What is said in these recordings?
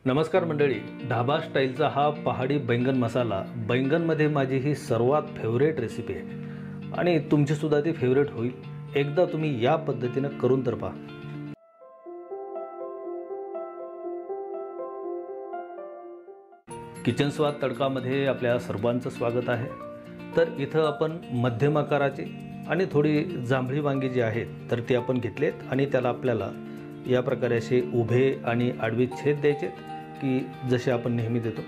नमस्कार मंडळी, ढाबा स्टाईलचा हा पहाडी बैंगन मसाला बैंगनमध्ये माझी ही सर्वात फेवरेट रेसिपी आहे आणि तुमचीसुद्धा ती फेवरेट होईल. एकदा तुम्ही या पद्धतीनं करून तर पहा. किचन स्वाद तडकामध्ये आपल्या सर्वांचं स्वागत आहे. तर इथं आपण मध्यम आकाराची आणि थोडी जांभळी वांगी जी आहेत तर ती आपण घेतलेत आणि त्याला आपल्याला या प्रकारे असे उभे आणि आडवे छेद द्यायचे की जसे आपण नेहमी देतो.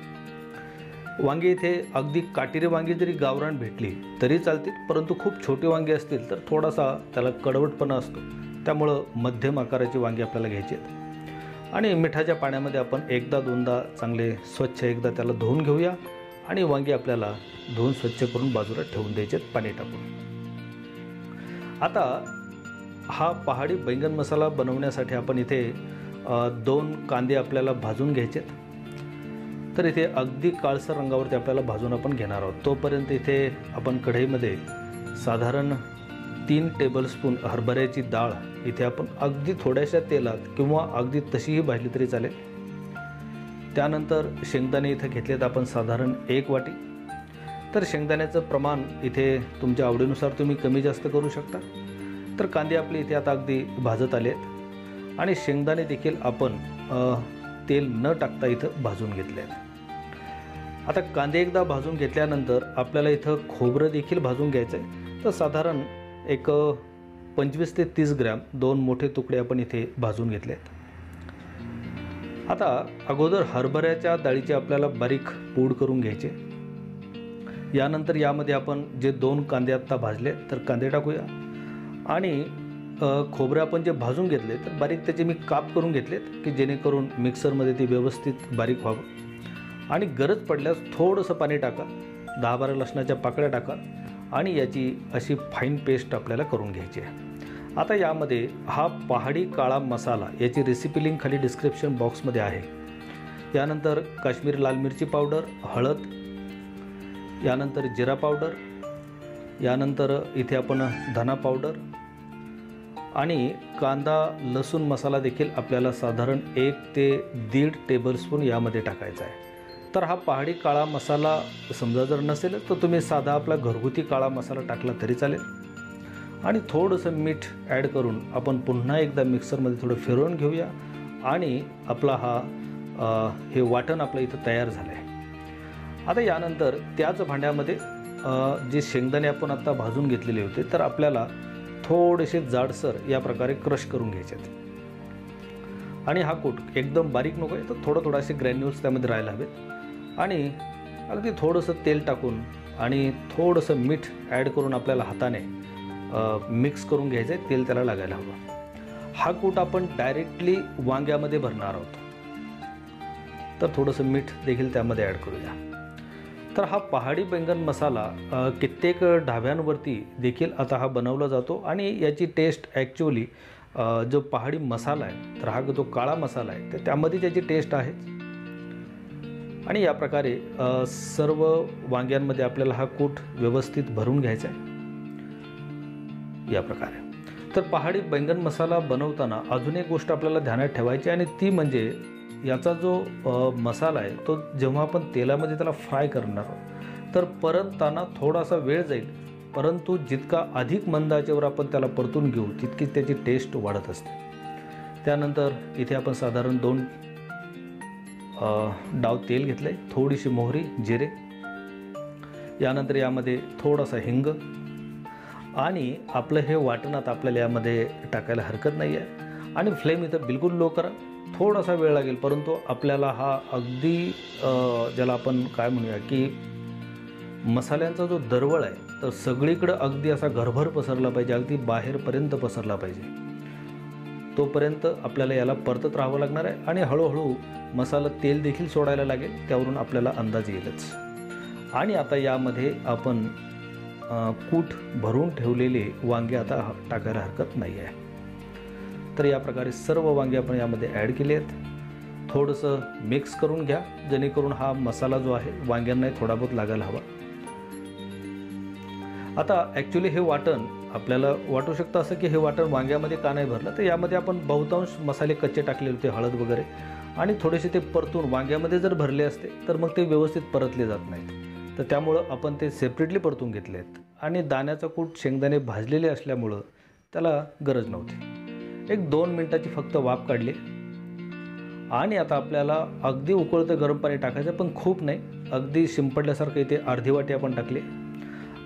वांगी इथे अगदी काटेरी वांगी जरी गावरान भेटली तरी चालतील, परंतु खूप छोटे वांगे असतील तर थोडासा त्याला कडवटपणा असतो. त्यामुळं मध्यम आकाराची वांगी आपल्याला घ्यायची आहेत आणि मिठाच्या पाण्यामध्ये आपण एकदा दोनदा चांगले स्वच्छ एकदा त्याला धुवून घेऊया आणि वांगी आपल्याला धुवून स्वच्छ करून बाजूला ठेवून द्यायचे पाणी टाकून. आता हा पहाडी बैंगन मसाला बनवण्यासाठी आपण इथे 2 कांदे आपल्याला भाजून घ्यायचे. तर इथे अगदी काळसर रंगावरती आपल्याला भाजून आपण घेणार आहोत. तोपर्यंत इथे आपण कढईमध्ये साधारण 3 टेबलस्पून हरभऱ्याची डाळ इथे आपण अगदी थोड्याशा तेलात किंवा अगदी तशीही भाजली तरी चालेल. त्यानंतर शेंगदाणे इथे घेतलेत आपण साधारण 1 वाटी. तर शेंगदाण्याचं प्रमाण इथे तुमच्या आवडीनुसार तुम्ही कमी जास्त करू शकता. तर कांदे आपले इथे आता अगदी भाजत आले आहेत आणि शेंगदाणे देखील आपण तेल न टाकता इथं भाजून घेतले आहेत. आता कांदे एकदा भाजून घेतल्यानंतर आपल्याला इथं खोबरं देखील भाजून घ्यायचं आहे. तर साधारण एक 25 ते 30 ग्रॅम 2 मोठे तुकडे आपण इथे भाजून घेतले आहेत. आता अगोदर हरभऱ्याच्या डाळीचे आपल्याला बारीक पूड करून घ्यायचे. यानंतर यामध्ये आपण जे 2 कांदे आत्ता भाजले तर कांदे टाकूया आणि खोबरं आपण जे भाजून घेतले तर बारीक त्याचे मी काप करून घेतलेत की जेणेकरून मिक्सरमध्ये ते व्यवस्थित बारीक व्हावं. आणि गरज पडल्यास थोडंसं पाणी टाका, 10-12 लसणाच्या पाकळ्या टाका आणि याची अशी फाईन पेस्ट आपल्याला करून घ्यायची आहे. आता यामध्ये हा पहाडी काळा मसाला याची रेसिपी लिंक खाली डिस्क्रिप्शन बॉक्समध्ये आहे. यानंतर काश्मीरी लाल मिरची पावडर, हळद, यानंतर जिरा पावडर, यानंतर इथे आपण धना पावडर आणि कांदा लसूण मसाला देखील आपल्याला साधारण 1 ते 1.5 टेबलस्पून यामध्ये टाकायचा आहे. तर हा पहाडी काळा मसाला समजा जर नसेल तर तुम्ही साधा आपला घरगुती काळा मसाला टाकला तरी चालेल. आणि थोडंसं मीठ ॲड करून आपण पुन्हा एकदा मिक्सरमध्ये थोडं फिरवून घेऊया आणि आपला हे वाटण आपलं इथं तयार झालं आहे. आता यानंतर त्याच भांड्यामध्ये जे शेंगदाणे आपण आत्ता भाजून घेतलेले होते तर आपल्याला थोडेसे जाडसर या प्रकारे क्रश करून घ्यायचे आहेत. आणि हा कूट एकदम बारीक नको आहे, तर थोडं असे ग्रॅन्युल्स त्यामध्ये राहायला हवेत. आणि अगदी थोडंसं तेल टाकून आणि थोडंसं मीठ ॲड करून आपल्याला हाताने मिक्स करून घ्यायचं आहे. तेल त्याला लागायला हवं. हा कूट आपण डायरेक्टली वांग्यामध्ये भरणार आहोत, तर थोडंसं मीठ देखील त्यामध्ये ॲड करूया. तर हा पहाडी बैंगन मसाला कित्येक ढाब्यांवरती देखील आता हा बनवला जातो आणि याची टेस्ट ॲक्च्युअली जो पहाडी मसाला आहे तर हा जो काळा मसाला आहे तर त्यामध्ये त्याची टेस्ट आहे. आणि या प्रकारे सर्व वांग्यांमध्ये आपल्याला हा कूट व्यवस्थित भरून घ्यायचा आहे या प्रकारे. तर पहाडी बैंगन मसाला बनवताना अजून एक गोष्ट आपल्याला ध्यानात ठेवायची आणि ती म्हणजे याचा जो मसाला आहे तो जेव्हा आपण तेलामध्ये त्याला फ्राय करणार आहोत तर परतताना थोडासा वेळ जाईल, परंतु जितका अधिक मंद आचेवर आपण त्याला परतून घेऊ तितकी त्याची टेस्ट वाढत असते. त्यानंतर इथे आपण साधारण 2 डाव तेल घेतले, थोडीशी मोहरी, जिरे, यानंतर यामध्ये थोडासा हिंग आणि आपलं हे वाटण आता आपल्याला यामध्ये टाकायला हरकत नाही आहे. आणि फ्लेम इथं बिलकुल लो करा. थोडासा वेळ लागेल, परंतु आपल्याला हा अगदी ज्याला आपण काय म्हणूया की मसाल्यांचा जो दरवळ आहे तर सगळीकडं अगदी असा घरभर पसरला पाहिजे, अगदी बाहेरपर्यंत पसरला पाहिजे. तोपर्यंत आपल्याला याला परतत राहावं लागणार आहे आणि हळूहळू मसाला तेल देखील सोडायला लागेल, त्यावरून आपल्याला अंदाज येईलच. आणि आता यामध्ये आपण कूट भरून ठेवलेले वांगे आता टाकायला हरकत नाही आहे. तर या प्रकारे सर्व वांगे आपण यामध्ये ॲड केले आहेत. थोडंसं मिक्स करून घ्या जेणेकरून हा मसाला जो आहे वांग्यांनाही थोडा बहुत लागायला हवा. आता ॲक्च्युली हे वाटण आपल्याला वाटू शकतं असं की हे वाटण वांग्यामध्ये का नाही भरलं, तर यामध्ये आपण बहुतांश मसाले कच्चे टाकलेले होते, हळद वगैरे, आणि थोडेसे ते परतून वांग्यामध्ये जर भरले असते तर मग ते व्यवस्थित परतले जात नाहीत. तर त्यामुळं आपण ते सेपरेटली परतून घेतले आहेत आणि दाण्याचा कूट शेंगदाणे भाजलेले असल्यामुळं त्याला गरज नव्हती. एक 2 मिनिटाची फक्त वाफ काढली आणि आता आपल्याला अगदी उकळतं गरम पाणी टाकायचं, पण खूप नाही, अगदी शिंपडल्यासारखं इथे अर्धी वाटी आपण टाकली.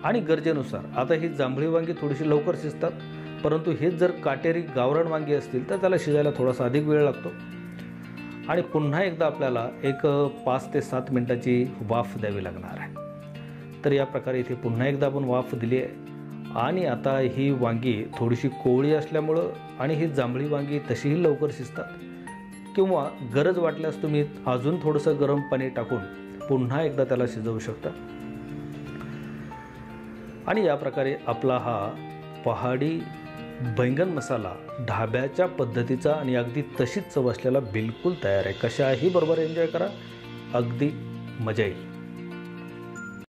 आणि गरजेनुसार, आता ही जांभळी वांगी थोडीशी लवकर शिजतात, परंतु हेच जर काटेरी गावरान वांगी असतील तर त्याला शिजायला थोडासा अधिक वेळ लागतो. आणि पुन्हा एकदा आपल्याला एक 5 ते 7 मिनिटाची वाफ द्यावी लागणार आहे. तर या प्रकारे इथे पुन्हा एकदा आपण वाफ दिली आहे आणि आता ही वांगी थोडीशी कोवळी असल्यामुळं आणि ही जांभळी वांगी तशीही लवकर शिजतात, किंवा गरज वाटल्यास तुम्ही अजून थोडंसं गरम पाणी टाकून पुन्हा एकदा त्याला शिजवू शकता. आणि या प्रकारे आपला हा पहाडी बैंगन मसाला ढाब्याच्या पद्धतीचा आणि अगदी तशीच चव असलेला बिलकुल तयार आहे. कशाही बरोबर एन्जॉय करा, अगदी मजा येईल.